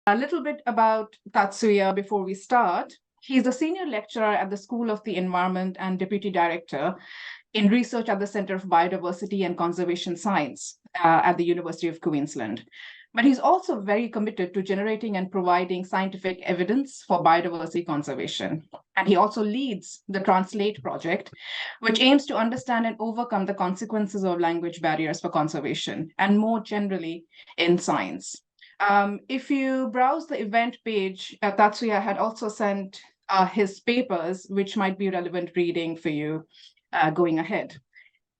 A little bit about Tatsuya before we start. He's a senior lecturer at the School of the Environment and deputy director in research at the Center of Biodiversity and Conservation Science at the University of Queensland. But he's also very committed to generating and providing scientific evidence for biodiversity conservation. And he also leads the Translate project, which aims to understand and overcome the consequences of language barriers for conservation and more generally in science. If you browse the event page, Tatsuya had also sent his papers, which might be relevant reading for you going ahead.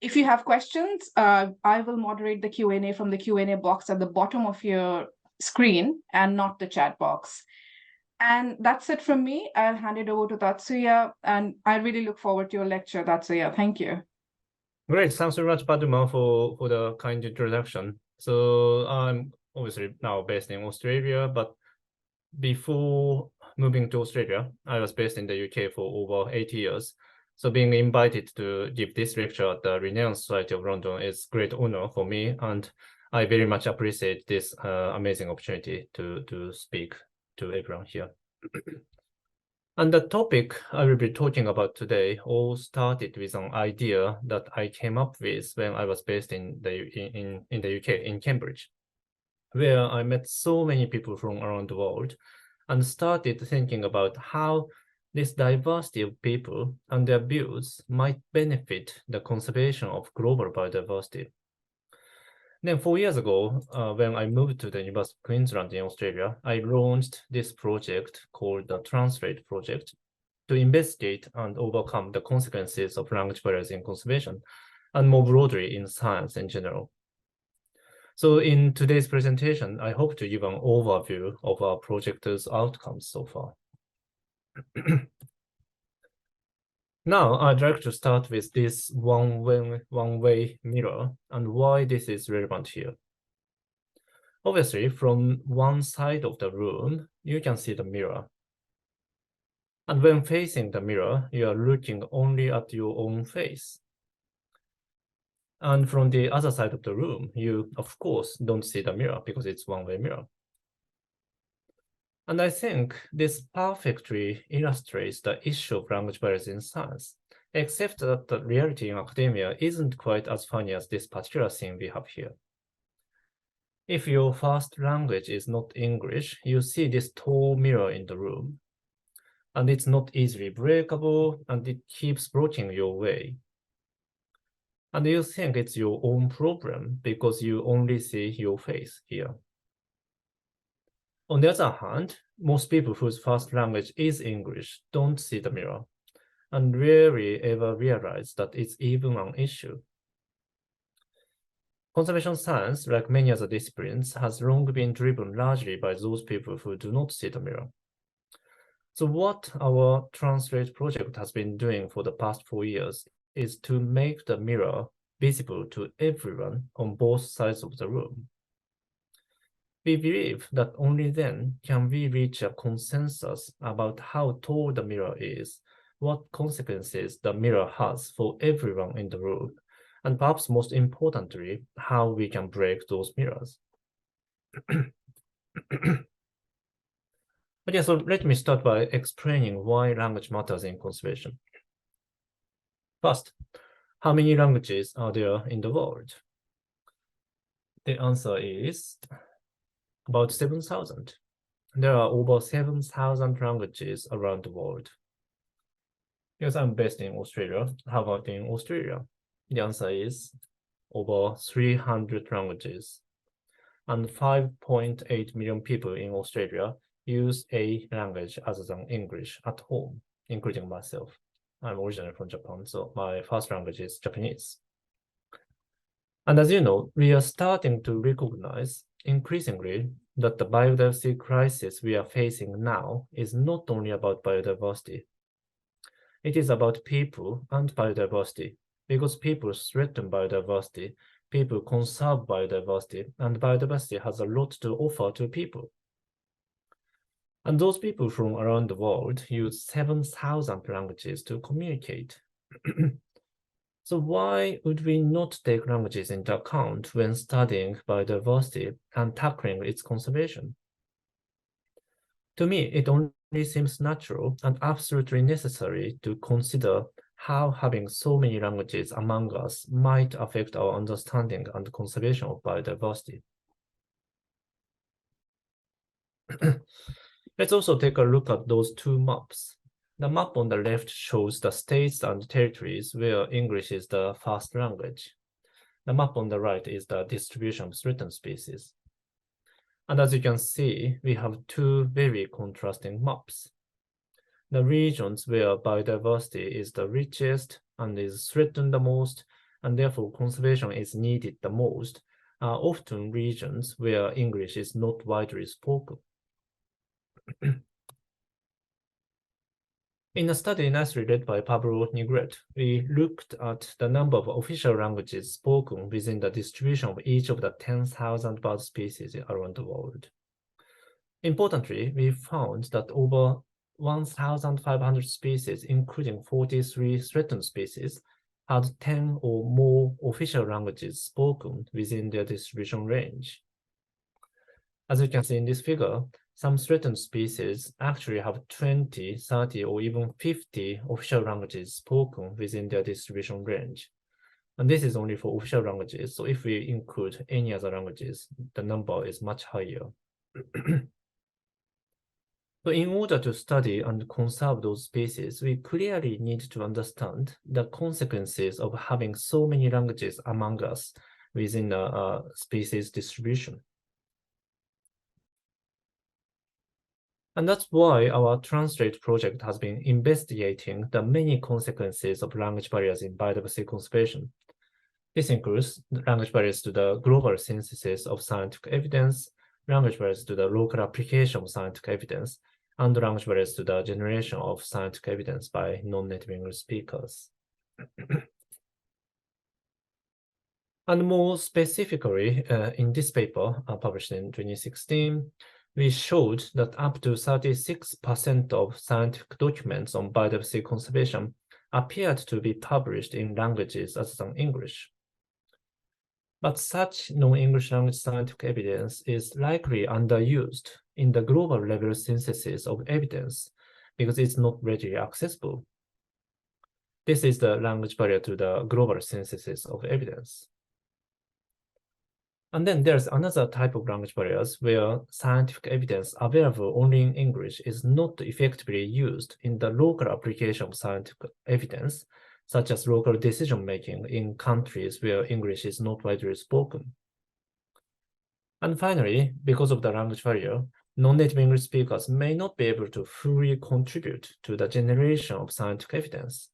If you have questions, I will moderate the Q&A from the Q&A box at the bottom of your screen and not the chat box. And that's it from me. I'll hand it over to Tatsuya, and I really look forward to your lecture, Tatsuya. Thank you. Great. Thanks very much, Padma, for the kind introduction. So I'm obviously now based in Australia, but before moving to Australia, I was based in the UK for over 8 years. So being invited to give this lecture at the Linnean Society of London is a great honor for me, and I very much appreciate this amazing opportunity to speak to everyone here. And the topic I will be talking about today all started with an idea that I came up with when I was based in the UK, in Cambridge, where I met so many people from around the world and started thinking about how this diversity of people and their views might benefit the conservation of global biodiversity. Then 4 years ago, when I moved to the University of Queensland in Australia, I launched this project called the Translate Project to investigate and overcome the consequences of language barriers in conservation, and more broadly in science in general. So in today's presentation, I hope to give an overview of our project's outcomes so far. Now, I'd like to start with this one-way mirror and why this is relevant here. Obviously, from one side of the room, you can see the mirror. And when facing the mirror, you are looking only at your own face. And from the other side of the room, you, of course, don't see the mirror because it's one-way mirror. And I think this perfectly illustrates the issue of language barriers in science, except that the reality in academia isn't quite as funny as this particular thing we have here. If your first language is not English, you see this tall mirror in the room, and it's not easily breakable, and it keeps blocking your way. And you think it's your own problem because you only see your face here. On the other hand, most people whose first language is English don't see the mirror and rarely ever realize that it's even an issue. Conservation science, like many other disciplines, has long been driven largely by those people who do not see the mirror. So what our Translate project has been doing for the past 4 years is to make the mirror visible to everyone on both sides of the room. We believe that only then can we reach a consensus about how tall the mirror is, what consequences the mirror has for everyone in the room, and perhaps most importantly, how we can break those mirrors. Okay, so let me start by explaining why language matters in conservation. First, how many languages are there in the world? The answer is about 7,000. There are over 7,000 languages around the world. Because I'm based in Australia, how about in Australia? The answer is over 300 languages. And 5.8 million people in Australia use a language other than English at home, including myself. I'm originally from Japan, so my first language is Japanese. And as you know, we are starting to recognize increasingly that the biodiversity crisis we are facing now is not only about biodiversity. It is about people and biodiversity, because people threaten biodiversity, people conserve biodiversity, and biodiversity has a lot to offer to people. And those people from around the world use 7,000 languages to communicate. So why would we not take languages into account when studying biodiversity and tackling its conservation? To me, it only seems natural and absolutely necessary to consider how having so many languages among us might affect our understanding and conservation of biodiversity. Let's also take a look at those two maps. The map on the left shows the states and territories where English is the first language. The map on the right is the distribution of threatened species. And as you can see, we have two very contrasting maps. The regions where biodiversity is the richest and is threatened the most, and therefore conservation is needed the most, are often regions where English is not widely spoken. In a study nicely led by Pablo Nigret, we looked at the number of official languages spoken within the distribution of each of the 10,000 bird species around the world. Importantly, we found that over 1,500 species, including 43 threatened species, had 10 or more official languages spoken within their distribution range. As you can see in this figure, some threatened species actually have 20, 30, or even 50 official languages spoken within their distribution range. And this is only for official languages, so if we include any other languages, the number is much higher. So in order to study and conserve those species, we clearly need to understand the consequences of having so many languages among us within a species distribution. And that's why our Translate project has been investigating the many consequences of language barriers in biodiversity conservation. This includes language barriers to the global synthesis of scientific evidence, language barriers to the local application of scientific evidence, and language barriers to the generation of scientific evidence by non-native English speakers. And more specifically, in this paper published in 2016, we showed that up to 36% of scientific documents on biodiversity conservation appeared to be published in languages other than English. But such non-English language scientific evidence is likely underused in the global level synthesis of evidence because it's not readily accessible. This is the language barrier to the global synthesis of evidence. And then there's another type of language barriers where scientific evidence available only in English is not effectively used in the local application of scientific evidence, such as local decision-making in countries where English is not widely spoken. And finally, because of the language barrier, non-native English speakers may not be able to fully contribute to the generation of scientific evidence.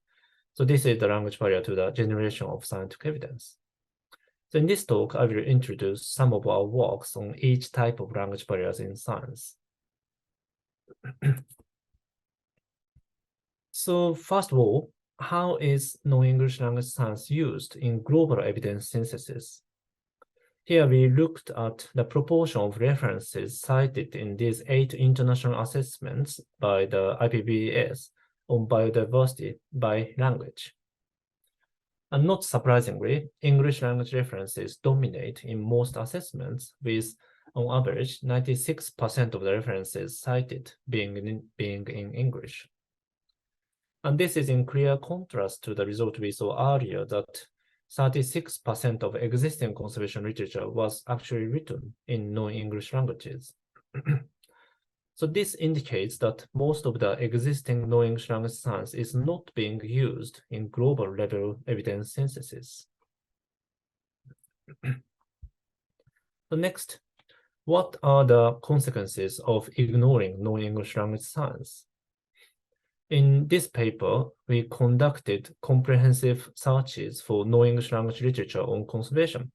So this is the language barrier to the generation of scientific evidence. So in this talk, I will introduce some of our works on each type of language barriers in science. So first of all, how is non-English language science used in global evidence synthesis? Here we looked at the proportion of references cited in these 8 international assessments by the IPBES on biodiversity by language. And not surprisingly, English language references dominate in most assessments, with, on average, 96% of the references cited being in English. And this is in clear contrast to the result we saw earlier that 36% of existing conservation literature was actually written in non-English languages. So this indicates that most of the existing non-English language science is not being used in global level evidence synthesis. So next, what are the consequences of ignoring non-English language science? In this paper, we conducted comprehensive searches for non-English language literature on conservation.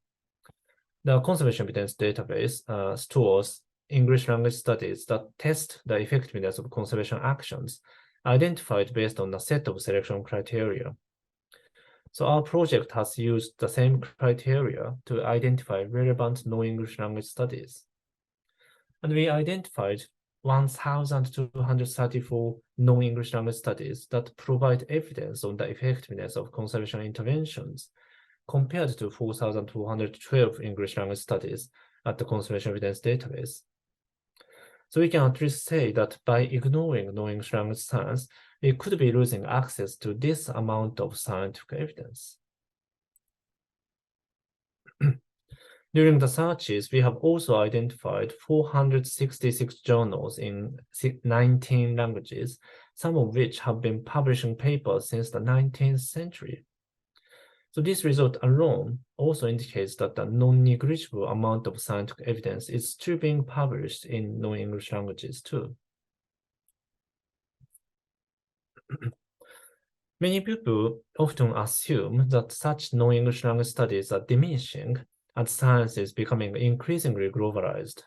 The conservation evidence database stores English language studies that test the effectiveness of conservation actions identified based on a set of selection criteria. So our project has used the same criteria to identify relevant non-English language studies. And we identified 1,234 non-English language studies that provide evidence on the effectiveness of conservation interventions, compared to 4,212 English language studies at the conservation evidence database. So we can at least say that by ignoring non-English language science, we could be losing access to this amount of scientific evidence. During the searches, we have also identified 466 journals in 19 languages, some of which have been publishing papers since the 19th century. So this result alone also indicates that a non-negligible amount of scientific evidence is still being published in non-English languages too. Many people often assume that such non-English language studies are diminishing as science is becoming increasingly globalized.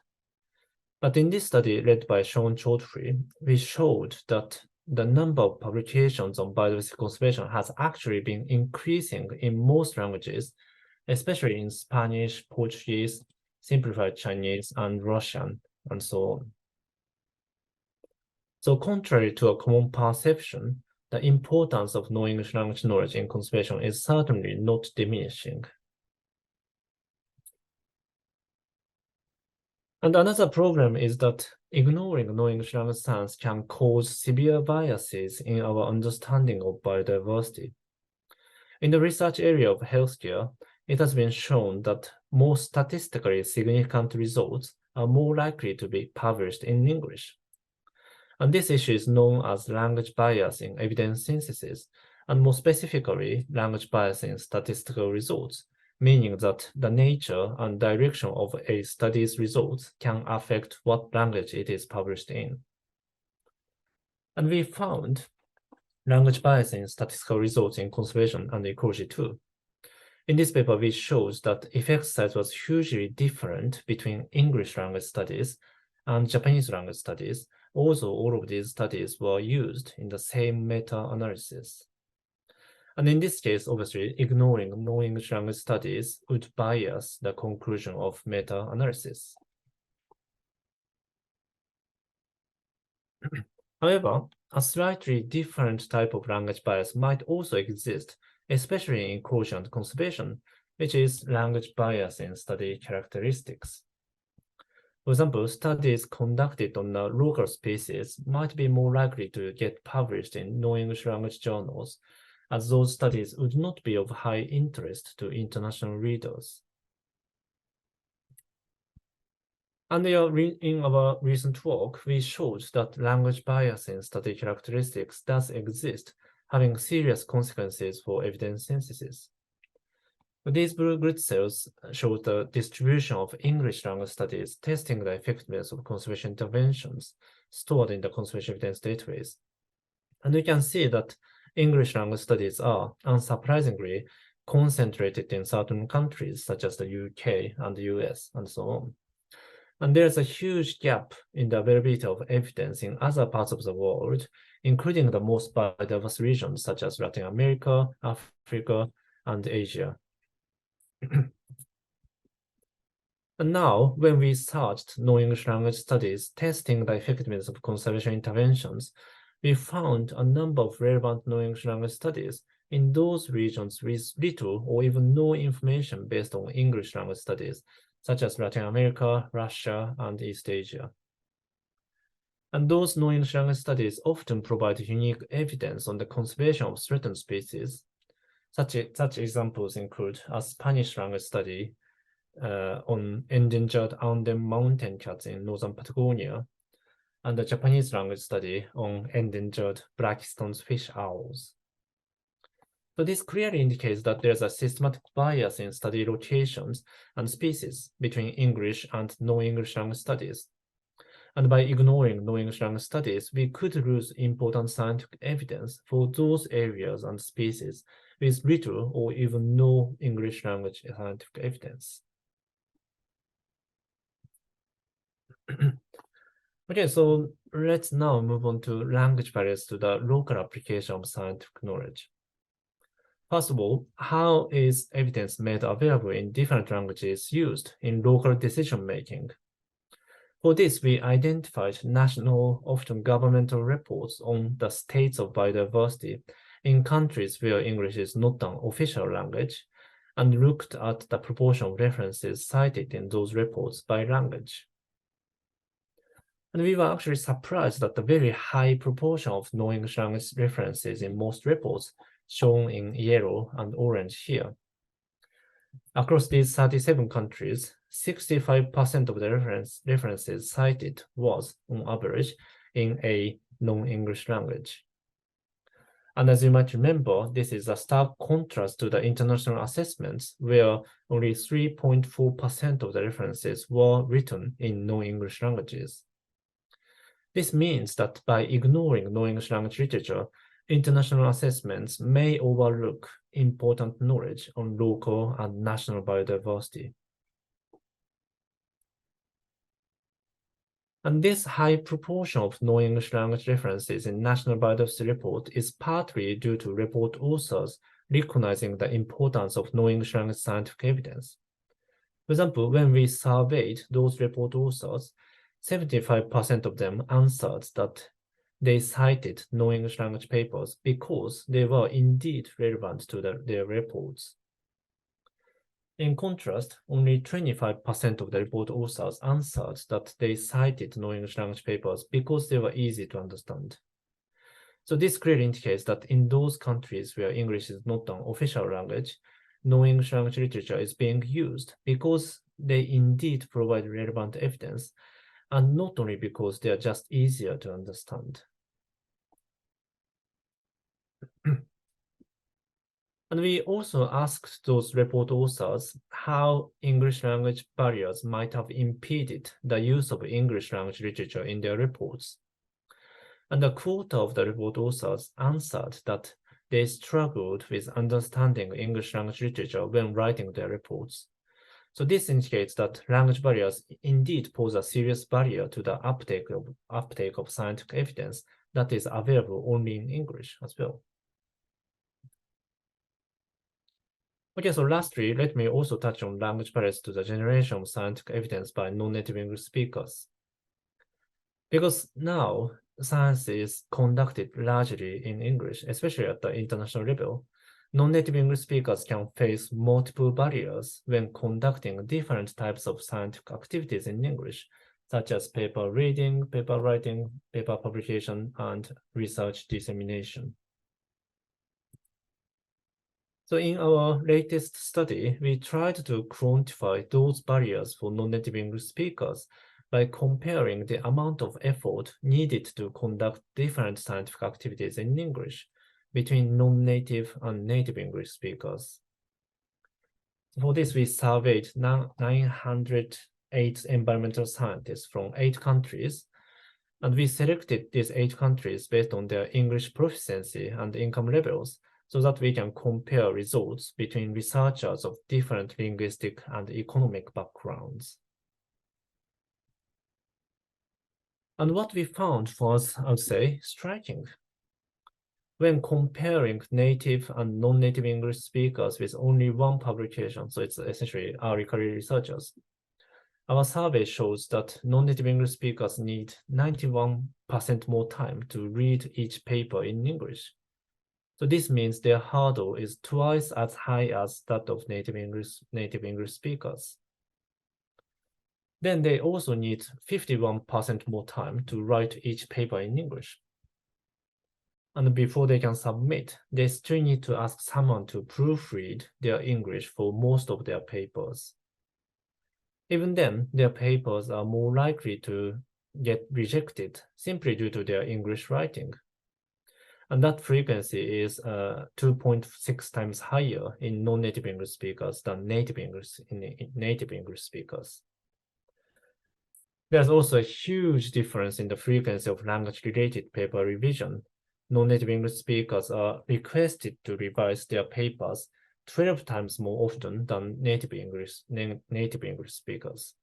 But in this study led by Sean Chaudhry, we showed that the number of publications on biodiversity conservation has actually been increasing in most languages, especially in Spanish, Portuguese, simplified Chinese, and Russian, and so on. So contrary to a common perception, the importance of non-English language knowledge in conservation is certainly not diminishing. And another problem is that ignoring non-English language science can cause severe biases in our understanding of biodiversity. In the research area of healthcare, it has been shown that more statistically significant results are more likely to be published in English. And this issue is known as language bias in evidence synthesis, and more specifically, language bias in statistical results, meaning that the nature and direction of a study's results can affect what language it is published in. And we found language bias in statistical results in conservation and ecology too. In this paper, we showed that effect size was hugely different between English language studies and Japanese language studies, although all of these studies were used in the same meta-analysis. And in this case, obviously, ignoring non-English language studies would bias the conclusion of meta-analysis. However, a slightly different type of language bias might also exist, especially in ecology and conservation, which is language bias in study characteristics. For example, studies conducted on a local species might be more likely to get published in non-English language journals, as those studies would not be of high interest to international readers. And in our recent work, we showed that language bias in study characteristics does exist, having serious consequences for evidence synthesis. These blue grid cells show the distribution of English language studies testing the effectiveness of conservation interventions stored in the conservation evidence database. And we can see that English language studies are, unsurprisingly, concentrated in certain countries, such as the UK and the US, and so on. And there's a huge gap in the availability of evidence in other parts of the world, including the most biodiverse regions, such as Latin America, Africa, and Asia. And now, when we searched non-English language studies testing the effectiveness of conservation interventions, we found a number of relevant non-English language studies in those regions with little or even no information based on English language studies, such as Latin America, Russia, and East Asia. And those non-English language studies often provide unique evidence on the conservation of threatened species. Such examples include a Spanish language study on endangered Andean mountain cats in northern Patagonia, and a Japanese language study on endangered Blackiston's fish owls. So this clearly indicates that there's a systematic bias in study locations and species between English and non-English language studies. And by ignoring non-English language studies, we could lose important scientific evidence for those areas and species with little or even no English language scientific evidence. Okay, so let's now move on to language barriers to the local application of scientific knowledge. First of all, how is evidence made available in different languages used in local decision-making? For this, we identified national, often governmental reports on the states of biodiversity in countries where English is not an official language, and looked at the proportion of references cited in those reports by language. And we were actually surprised at the very high proportion of non-English language references in most reports, shown in yellow and orange here. Across these 37 countries, 65% of the references cited was, on average, in a non-English language. And as you might remember, this is a stark contrast to the international assessments, where only 3.4% of the references were written in non-English languages. This means that by ignoring non-English language literature, international assessments may overlook important knowledge on local and national biodiversity. And this high proportion of non-English language references in National Biodiversity Report is partly due to report authors recognizing the importance of non-English language scientific evidence. For example, when we surveyed those report authors, 75% of them answered that they cited non-English language papers because they were indeed relevant to their reports. In contrast, only 25% of the report authors answered that they cited non-English language papers because they were easy to understand. So this clearly indicates that in those countries where English is not an official language, non-English language literature is being used because they indeed provide relevant evidence, and not only because they are just easier to understand. And we also asked those report authors how English language barriers might have impeded the use of English language literature in their reports. And a quarter of the report authors answered that they struggled with understanding English language literature when writing their reports. So this indicates that language barriers indeed pose a serious barrier to the uptake of scientific evidence that is available only in English as well. Okay, so lastly, let me also touch on language barriers to the generation of scientific evidence by non-native English speakers. Because now, science is conducted largely in English, especially at the international level, non-native English speakers can face multiple barriers when conducting different types of scientific activities in English, such as paper reading, paper writing, paper publication, and research dissemination. So in our latest study, we tried to quantify those barriers for non-native English speakers by comparing the amount of effort needed to conduct different scientific activities in English between non-native and native English speakers. For this, we surveyed 908 environmental scientists from 8 countries, and we selected these 8 countries based on their English proficiency and income levels, so that we can compare results between researchers of different linguistic and economic backgrounds. And what we found was, I would say, striking. When comparing native and non-native English speakers with only one publication, so it's essentially early career researchers, our survey shows that non-native English speakers need 91% more time to read each paper in English. So this means their hurdle is twice as high as that of native English speakers. Then they also need 51% more time to write each paper in English. And before they can submit, they still need to ask someone to proofread their English for most of their papers. Even then, their papers are more likely to get rejected simply due to their English writing. And that frequency is 2.6 times higher in non-native English speakers than native English speakers. There's also a huge difference in the frequency of language-related paper revision. Non-native English speakers are requested to revise their papers 12 times more often than native English speakers.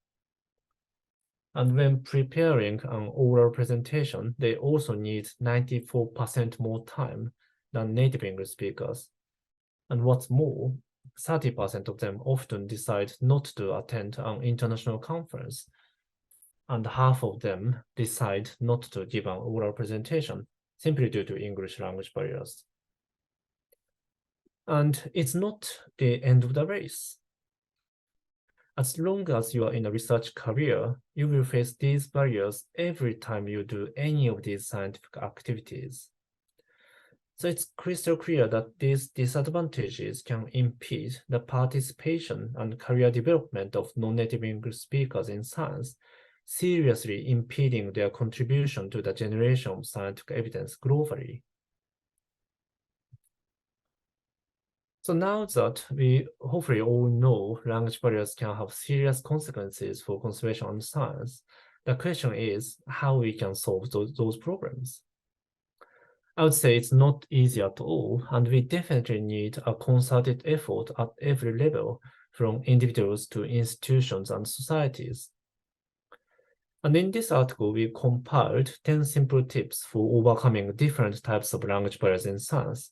And when preparing an oral presentation, they also need 94% more time than native English speakers. And what's more, 30% of them often decide not to attend an international conference, and half of them decide not to give an oral presentation simply due to English language barriers. And it's not the end of the race. As long as you are in a research career, you will face these barriers every time you do any of these scientific activities. So it's crystal clear that these disadvantages can impede the participation and career development of non-native English speakers in science, seriously impeding their contribution to the generation of scientific evidence globally. So now that we hopefully all know language barriers can have serious consequences for conservation and science, the question is how we can solve those problems. I would say it's not easy at all, and we definitely need a concerted effort at every level, from individuals to institutions and societies. And in this article, we compiled 10 simple tips for overcoming different types of language barriers in science.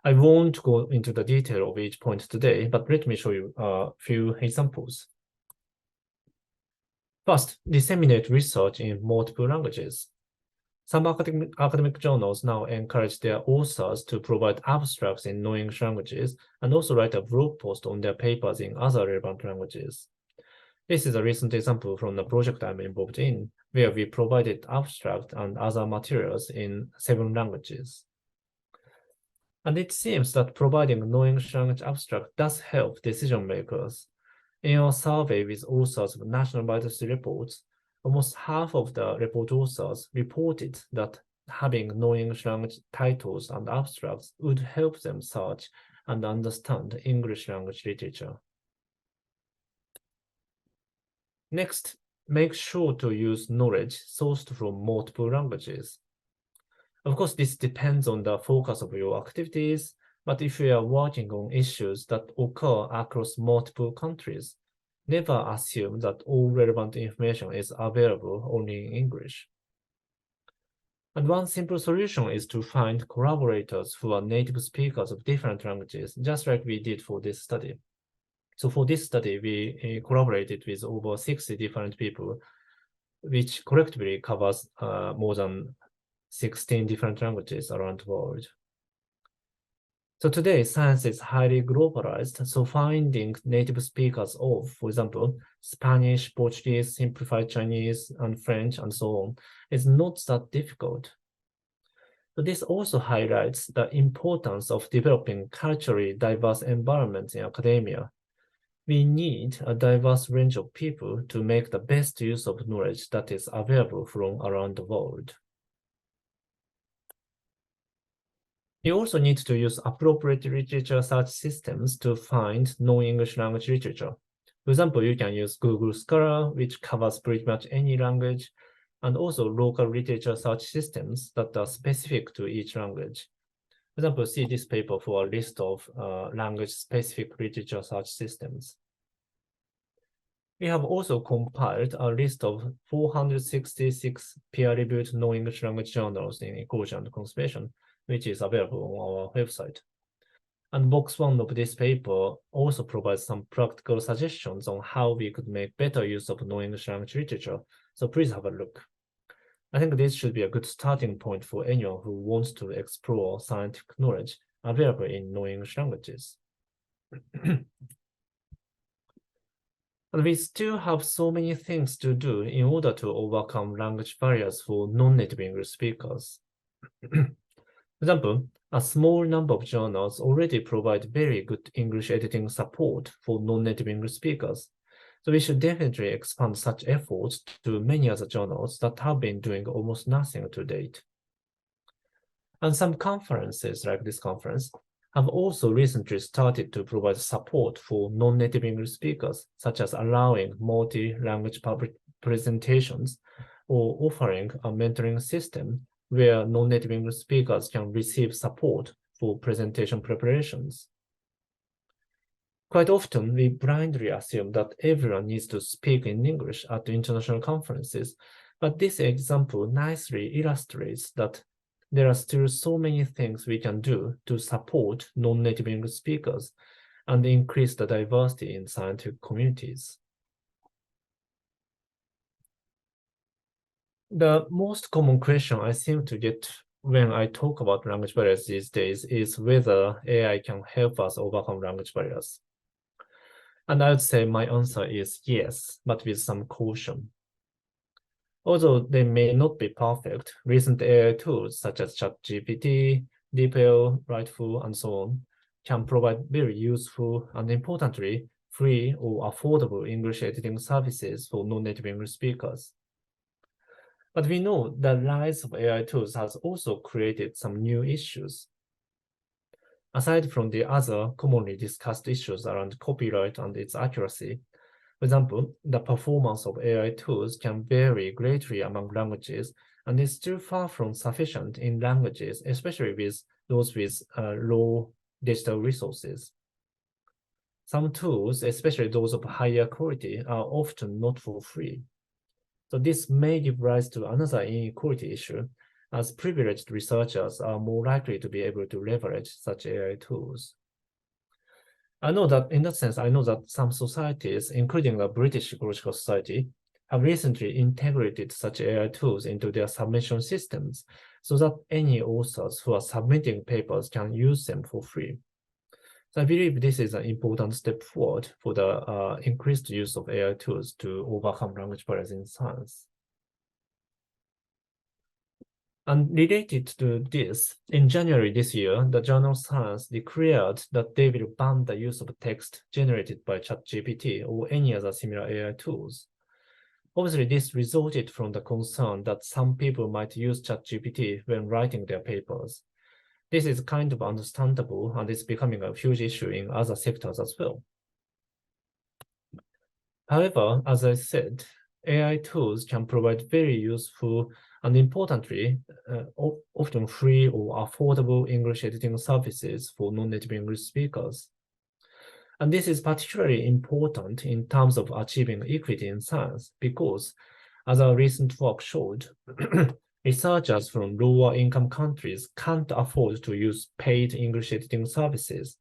I won't go into the detail of each point today, but let me show you a few examples. First, disseminate research in multiple languages. Some academic journals now encourage their authors to provide abstracts in non-English languages and also write a blog post on their papers in other relevant languages. This is a recent example from the project I'm involved in, where we provided abstract and other materials in 7 languages. And it seems that providing non-English language abstract does help decision makers. In our survey with authors of national biodiversity reports, almost half of the report authors reported that having non-English language titles and abstracts would help them search and understand English language literature. Next, make sure to use knowledge sourced from multiple languages. Of course, this depends on the focus of your activities, but if you are working on issues that occur across multiple countries, never assume that all relevant information is available only in English. And one simple solution is to find collaborators who are native speakers of different languages, just like we did for this study. So for this study, we collaborated with over 60 different people, which collectively covers more than 16 different languages around the world. So today, science is highly globalized, so finding native speakers of, for example, Spanish, Portuguese, simplified Chinese, and French, and so on, is not that difficult. But this also highlights the importance of developing culturally diverse environments in academia. We need a diverse range of people to make the best use of knowledge that is available from around the world. You also need to use appropriate literature search systems to find non-English language literature. For example, you can use Google Scholar, which covers pretty much any language, and also local literature search systems that are specific to each language. For example, see this paper for a list of language-specific literature search systems. We have also compiled a list of 466 peer-reviewed non-English language journals in ecology and conservation, which is available on our website. And box 1 of this paper also provides some practical suggestions on how we could make better use of non-English language literature, so please have a look. I think this should be a good starting point for anyone who wants to explore scientific knowledge available in non-English languages. And we still have so many things to do in order to overcome language barriers for non-native English speakers. For example, a small number of journals already provide very good English editing support for non-native English speakers. So we should definitely expand such efforts to many other journals that have been doing almost nothing to date. And some conferences like this conference have also recently started to provide support for non-native English speakers, such as allowing multi-language public presentations or offering a mentoring system where non-native English speakers can receive support for presentation preparations. Quite often, we blindly assume that everyone needs to speak in English at international conferences, but this example nicely illustrates that there are still so many things we can do to support non-native English speakers and increase the diversity in scientific communities. The most common question I seem to get when I talk about language barriers these days is whether AI can help us overcome language barriers. And I would say my answer is yes, but with some caution. Although they may not be perfect, recent AI tools such as ChatGPT, DeepL, Rightful, and so on can provide very useful and importantly, free or affordable English editing services for non-native English speakers. But we know the rise of AI tools has also created some new issues. Aside from the other commonly discussed issues around copyright and its accuracy, for example, the performance of AI tools can vary greatly among languages and is still far from sufficient in languages, especially with those with low digital resources. Some tools, especially those of higher quality, are often not for free. So this may give rise to another inequality issue, as privileged researchers are more likely to be able to leverage such AI tools. I know that in that sense, I know that some societies, including the British Ecological Society, have recently integrated such AI tools into their submission systems so that any authors who are submitting papers can use them for free. So I believe this is an important step forward for the increased use of AI tools to overcome language barriers in science. And related to this, in January this year, the journal Science declared that they will ban the use of text generated by ChatGPT or any other similar AI tools. Obviously, this resulted from the concern that some people might use ChatGPT when writing their papers. This is kind of understandable and is becoming a huge issue in other sectors as well. However, as I said, AI tools can provide very useful and importantly, often free or affordable English editing services for non-native English speakers. And this is particularly important in terms of achieving equity in science because, as our recent work showed, researchers from lower income countries can't afford to use paid English editing services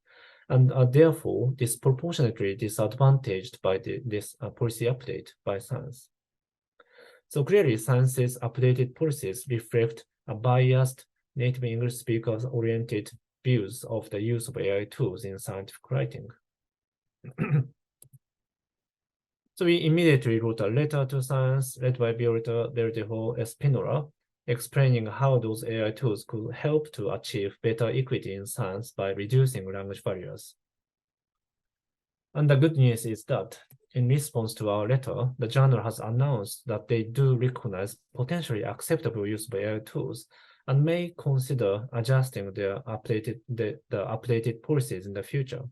and are therefore disproportionately disadvantaged by this policy update by science. So clearly, science's updated policies reflect a biased native English speakers-oriented views of the use of AI tools in scientific writing. So we immediately wrote a letter to Science led by Violeta Verdejo Espinola, explaining how those AI tools could help to achieve better equity in science by reducing language barriers. And the good news is that in response to our letter, the journal has announced that they do recognize potentially acceptable use of AI tools and may consider adjusting the updated policies in the future.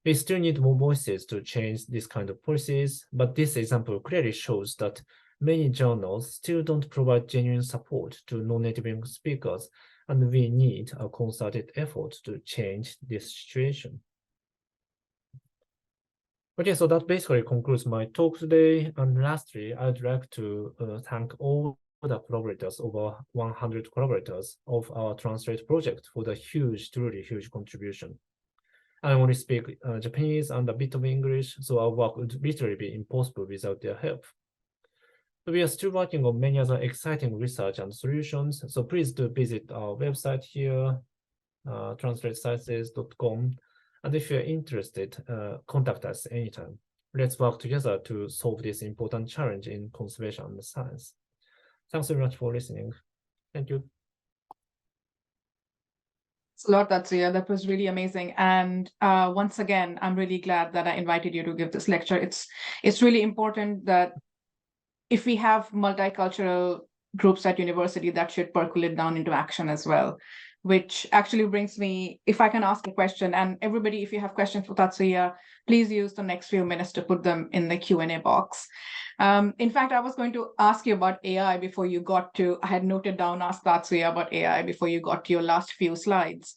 We still need more voices to change this kind of policies, but this example clearly shows that many journals still don't provide genuine support to non-native English speakers, and we need a concerted effort to change this situation. Okay, so that basically concludes my talk today. And lastly, I'd like to thank all the collaborators, over 100 collaborators of our Translate project for the truly huge contribution. I only speak Japanese and a bit of English, so our work would literally be impossible without their help. So we are still working on many other exciting research and solutions, so please do visit our website here, translatesciences.com. And if you're interested, contact us anytime. Let's work together to solve this important challenge in conservation and science. Thanks very much for listening. Thank you. Thanks a lot, Tatsuya. That was really amazing. And once again, I'm really glad that I invited you to give this lecture. It's really important that if we have multicultural groups at university, that should percolate down into action as well, which actually brings me, if I can ask a question, and everybody, if you have questions for Tatsuya, please use the next few minutes to put them in the Q&A box. In fact, I was going to ask you about AI before you got to, I had noted down, ask Tatsuya about AI before you got to your last few slides.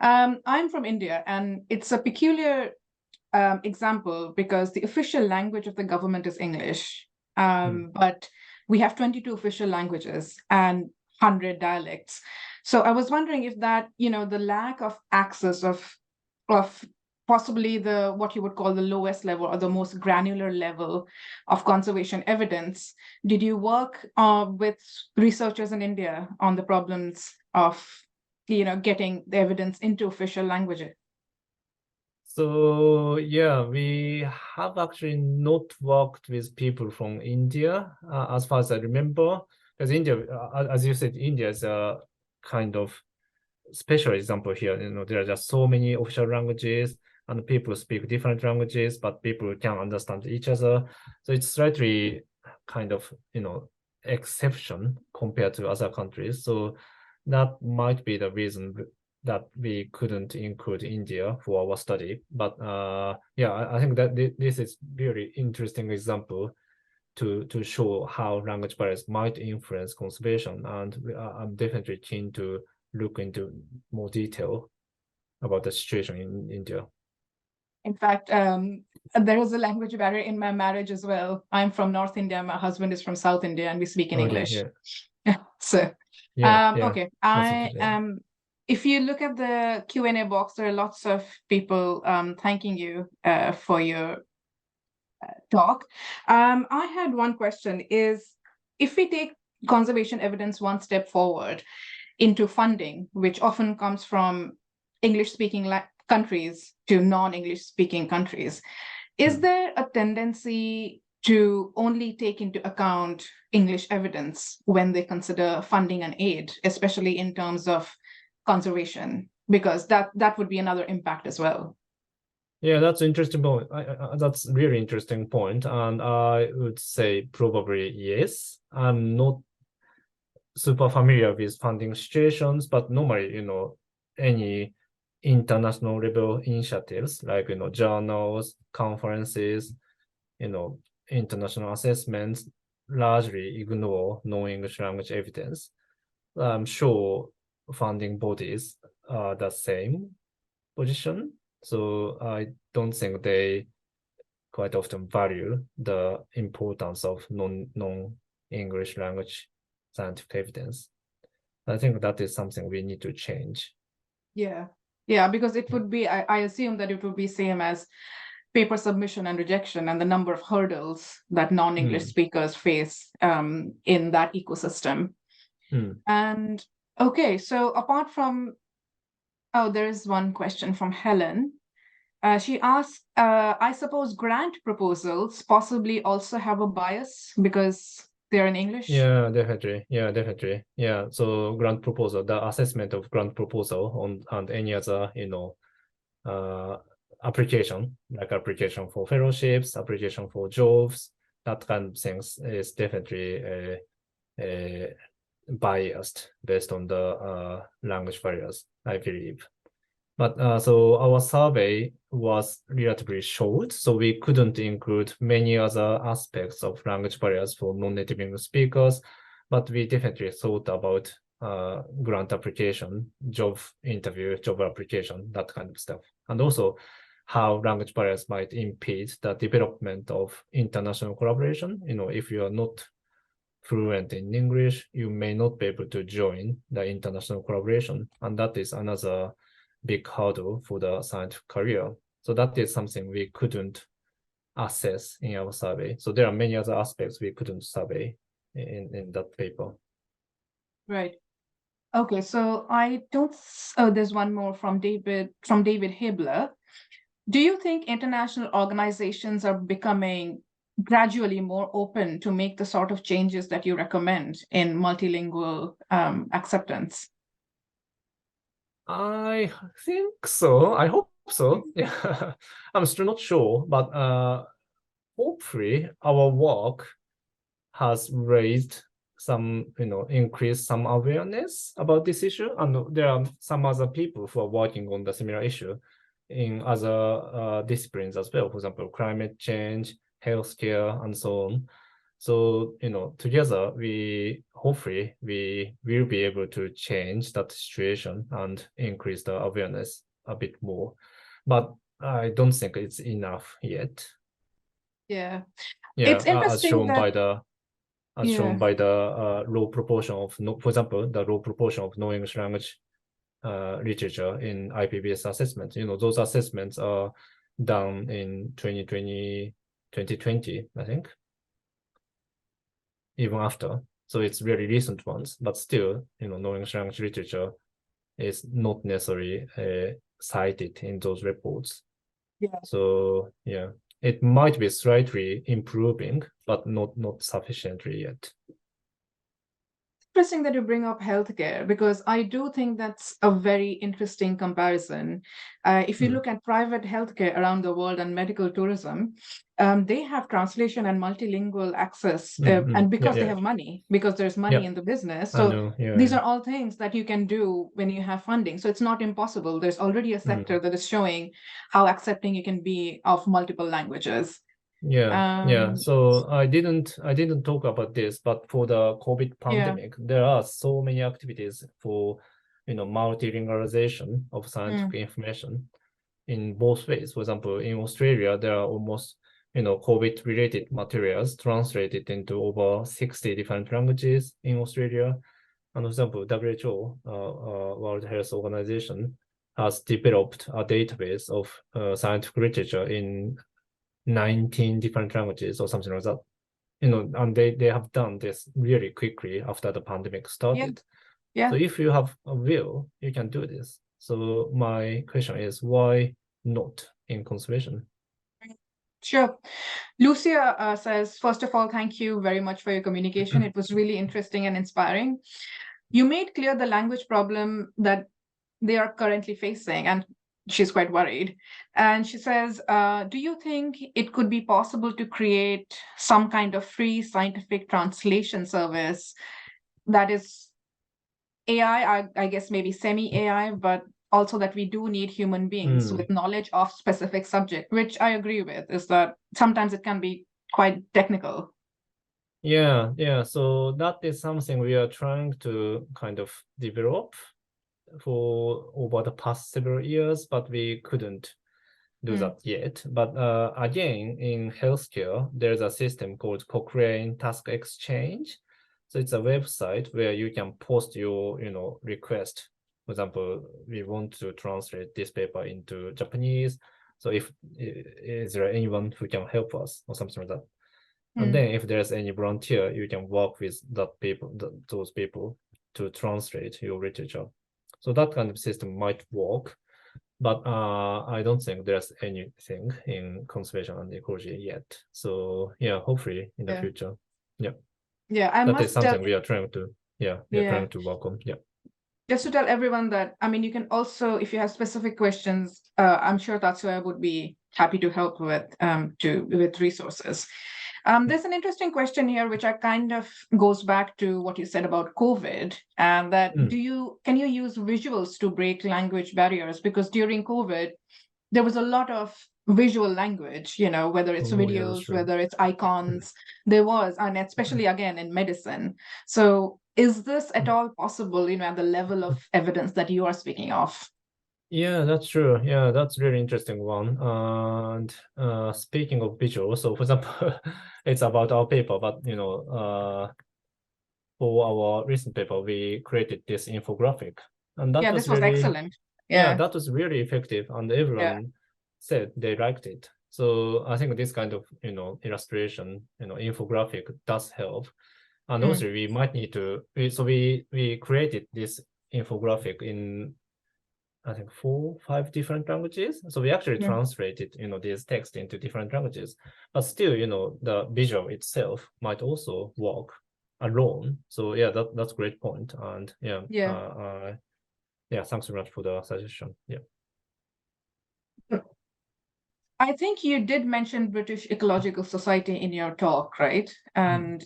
I'm from India, and it's a peculiar example because the official language of the government is English, but we have 22 official languages and 100 dialects. So I was wondering if that, the lack of access of possibly what you would call the lowest level or the most granular level of conservation evidence, did you work with researchers in India on the problems of, getting the evidence into official languages? So yeah, we have actually not worked with people from India, as far as I remember. Because India, as you said, India is a kind of special example here. You know, there are just so many official languages, and people speak different languages, but people can understand each other. So it's slightly kind of, you know, exception compared to other countries. So that might be the reason that we couldn't include India for our study. But yeah, I think that this is really interesting example to show how language barriers might influence conservation, and I'm definitely keen to look into more detail about the situation in India. In fact, there is a language barrier in my marriage as well. I'm from North India. My husband is from South India, and we speak in Okay, English. yeah, So, yeah, yeah. okay. That's I interesting. if you look at the Q&A box, there are lots of people thanking you for your talk. I had one question: is if we take conservation evidence one step forward into funding, which often comes from English-speaking countries to non-English speaking countries, is there a tendency to only take into account English evidence when they consider funding and aid, especially in terms of conservation? Because that would be another impact as well. Yeah, that's interesting point. That's really interesting point, and I would say probably yes. I'm not super familiar with funding situations, but normally, you know, any international level initiatives like, you know, journals, conferences, you know, international assessments largely ignore non-English language evidence. I'm sure funding bodies are the same position, so I don't think they quite often value the importance of non-English language scientific evidence. I think that is something we need to change. Yeah, because it would be, I assume that it would be same as paper submission and rejection and the number of hurdles that non-English speakers face in that ecosystem. And okay, so apart from, oh, there is one question from Helen. She asked, I suppose grant proposals possibly also have a bias because they're in English? Yeah, definitely. Yeah, definitely. Yeah. So grant proposal, the assessment of grant proposal on and any other, you know, application, like application for fellowships, application for jobs, that kind of things is definitely biased based on the language barriers, I believe. But so our survey was relatively short, so we couldn't include many other aspects of language barriers for non-native English speakers, but we definitely thought about grant application, job interview, job application, that kind of stuff. And also how language barriers might impede the development of international collaboration. You know, if you are not fluent in English, you may not be able to join the international collaboration. And that is another big hurdle for the scientific career. So that is something we couldn't assess in our survey. So there are many other aspects we couldn't survey in that paper. Right. Okay, so I don't, oh, there's one more from David Hibler. Do you think international organizations are becoming gradually more open to make the sort of changes that you recommend in multilingual acceptance? I think so. I hope so. Yeah, I'm still not sure, but hopefully our work has raised some, you know, increased some awareness about this issue. And there are some other people who are working on the similar issue in other disciplines as well. For example, climate change, healthcare, and so on. So, you know, together hopefully we will be able to change that situation and increase the awareness a bit more. But I don't think it's enough yet. Yeah, Yeah, it's interesting that, as yeah, shown by the low proportion of, for example, the low proportion of non-English language literature in IPBS assessments. You know, those assessments are done in 2020, I think, even after. So it's really recent ones, but still, you know, non-English language literature is not necessarily cited in those reports. Yeah. So yeah, it might be slightly improving, but not sufficiently yet. Interesting that you bring up healthcare because I do think that's a very interesting comparison. If you look at private healthcare around the world and medical tourism, they have translation and multilingual access, and because they have money, because there's money in the business. I So know. these are all things that you can do when you have funding. So it's not impossible. There's already a sector that is showing how accepting you can be of multiple languages. Yeah. So I didn't talk about this, but for the COVID pandemic, there are so many activities for multilingualization of scientific information in both ways. For example, in Australia, there are almost COVID related materials translated into over 60 different languages in Australia. And for example, WHO, World Health Organization, has developed a database of scientific literature in 19 different languages or something like that. And they have done this really quickly after the pandemic started. Yeah. So if you have a will, you can do this. So my question is, why not in conservation? Sure. Lucia says, first of all, thank you very much for your communication. It was really interesting and inspiring. You made clear the language problem that they are currently facing, and she's quite worried. And she says, do you think it could be possible to create some kind of free scientific translation service that is AI, I guess maybe semi-AI, but also that we do need human beings with knowledge of specific subject, which I agree with, is that sometimes it can be quite technical. Yeah. So that is something we are trying to kind of develop for over the past several years, but we couldn't do that yet. But again, in healthcare, there's a system called Cochrane Task Exchange. So it's a website where you can post your, request. For example, we want to translate this paper into Japanese. So is there anyone who can help us or something like that? And then if there's any volunteer, you can work with those people to translate your literature. So that kind of system might work, but I don't think there's anything in conservation and ecology yet. So yeah, hopefully in the future. Yeah. I that is must something we are trying to trying to work on. Yeah. Just to tell everyone that, I mean, you can also, if you have specific questions, I'm sure Tatsuya would be happy to help with resources. There's an interesting question here, which I kind of goes back to what you said about COVID, and that can you use visuals to break language barriers? Because during COVID, there was a lot of visual language, whether it's videos, whether it's icons, there was, and especially again in medicine. So is this at all possible, at the level of evidence that you are speaking of? Yeah, that's true. Yeah, that's really interesting one. And speaking of visual, so for example, it's about our paper, but for our recent paper, we created this infographic, and that was this was really excellent. that was really effective, and everyone said they liked it. So I think this kind of illustration, infographic does help. And also we might need to we created this infographic in I think 4-5 different languages. So we actually translated this text into different languages, but still the visual itself might also work alone. So yeah, that's a great point. And thanks so much for the suggestion. Yeah. I think you did mention British Ecological Society in your talk, right? And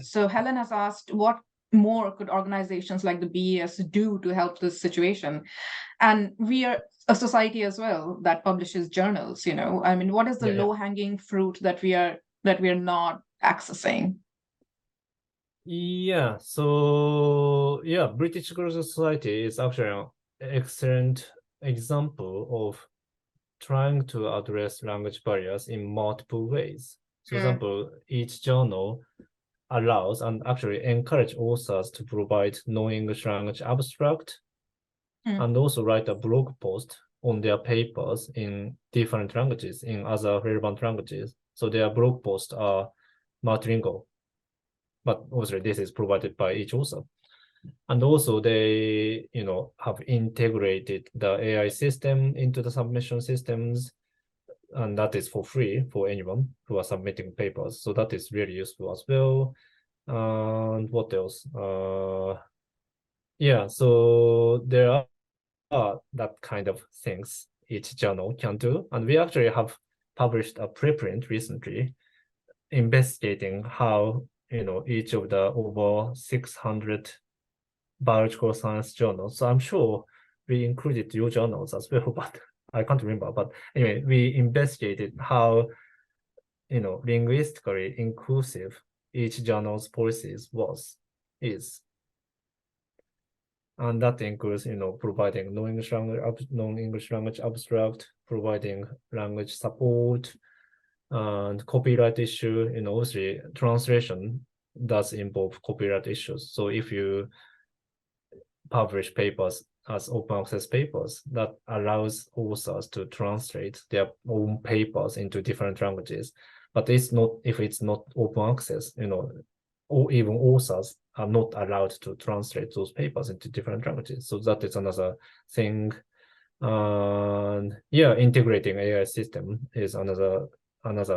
so Helen has asked, what more could organizations like the BES do to help this situation? And we are a society as well that publishes journals. I mean, what is the low-hanging fruit that we are not accessing? Yeah. So British Ecological Society is actually an excellent example of trying to address language barriers in multiple ways. For example, each journal allows and actually encourage authors to provide non-English language abstract and also write a blog post on their papers in different languages, in other relevant languages. So their blog posts are multilingual, but obviously this is provided by each author. And also they, have integrated the AI system into the submission systems. and that is for free for anyone who are submitting papers. So that is really useful as well. And what else? Yeah, so there are that kind of things each journal can do. And we actually have published a preprint recently investigating how, each of the over 600 biological science journals. So I'm sure we included your journals as well, but I can't remember. But anyway, we investigated how, linguistically inclusive each journal's policies is. And that includes, providing non-English language abstract, providing language support, and copyright issue. Obviously, translation does involve copyright issues. So if you publish papers as open access papers, that allows authors to translate their own papers into different languages. But it's not, if it's not open access, or even authors are not allowed to translate those papers into different languages. So that is another thing. And yeah, integrating AI system is another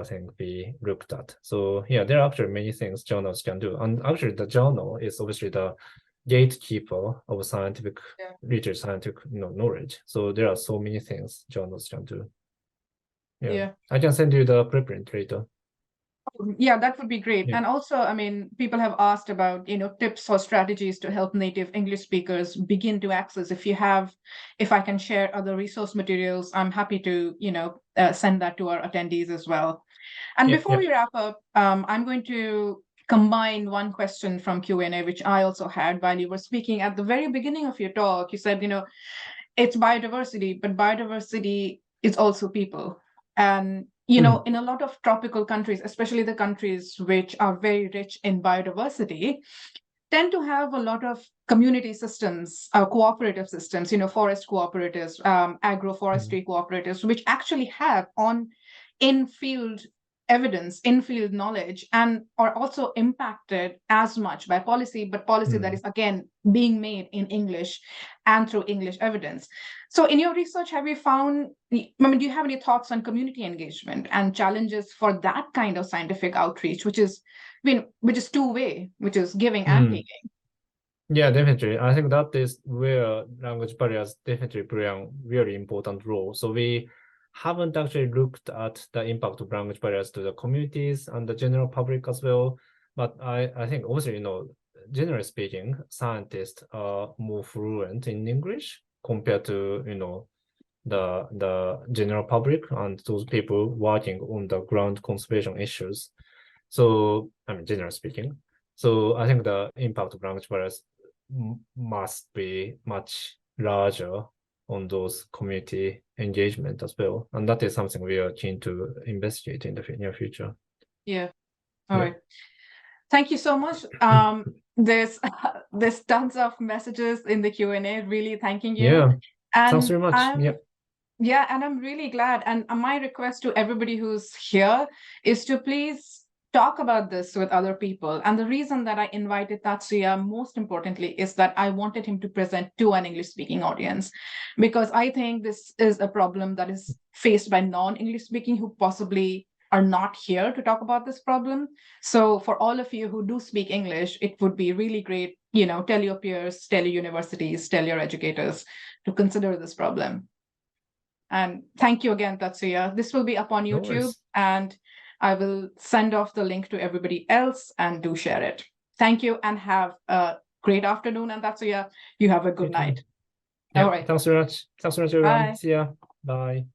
thing we looked at. So yeah, there are actually many things journals can do. And actually the journal is obviously the gatekeeper of scientific research, scientific knowledge. So there are so many things journals can do. Yeah. I can send you the preprint later. Yeah, that would be great. And also, I mean, people have asked about, tips or strategies to help native English speakers begin to access. If I can share other resource materials, I'm happy to, send that to our attendees as well. And before we wrap up, I'm going to combine one question from Q&A, which I also had while you were speaking at the very beginning of your talk. You said, it's biodiversity, but biodiversity is also people. And in a lot of tropical countries, especially the countries which are very rich in biodiversity, tend to have a lot of community systems, cooperative systems, forest cooperatives, agroforestry cooperatives, which actually have in-field evidence, in-field knowledge, and are also impacted as much by policy, but policy that is, again, being made in English and through English evidence. So in your research, have you found, do you have any thoughts on community engagement and challenges for that kind of scientific outreach, which is two-way, which is giving and taking? Yeah, definitely. I think that is where language barriers definitely play a really important role. So we haven't actually looked at the impact of language barriers to the communities and the general public as well. But I think also, generally speaking, scientists are more fluent in English compared to, the general public and those people working on the ground conservation issues. So, generally speaking. So I think the impact of language barriers must be much larger on those community engagement as well. And that is something we are keen to investigate in the near future. Yeah. All right. Thank you so much. There's tons of messages in the Q&A, really thanking you. Yeah, and thanks very much. Yeah, and I'm really glad. And my request to everybody who's here is to please talk about this with other people. And the reason that I invited Tatsuya, most importantly, is that I wanted him to present to an English-speaking audience, because I think this is a problem that is faced by non-English speaking who possibly are not here to talk about this problem. So for all of you who do speak English, it would be really great, tell your peers, tell your universities, tell your educators to consider this problem. And thank you again, Tatsuya. This will be up on YouTube, and I will send off the link to everybody else, and do share it. Thank you, and have a great afternoon. And Tatsuya, you have a good night. All right. Thanks very much. Thanks very much, everyone. See ya. Bye.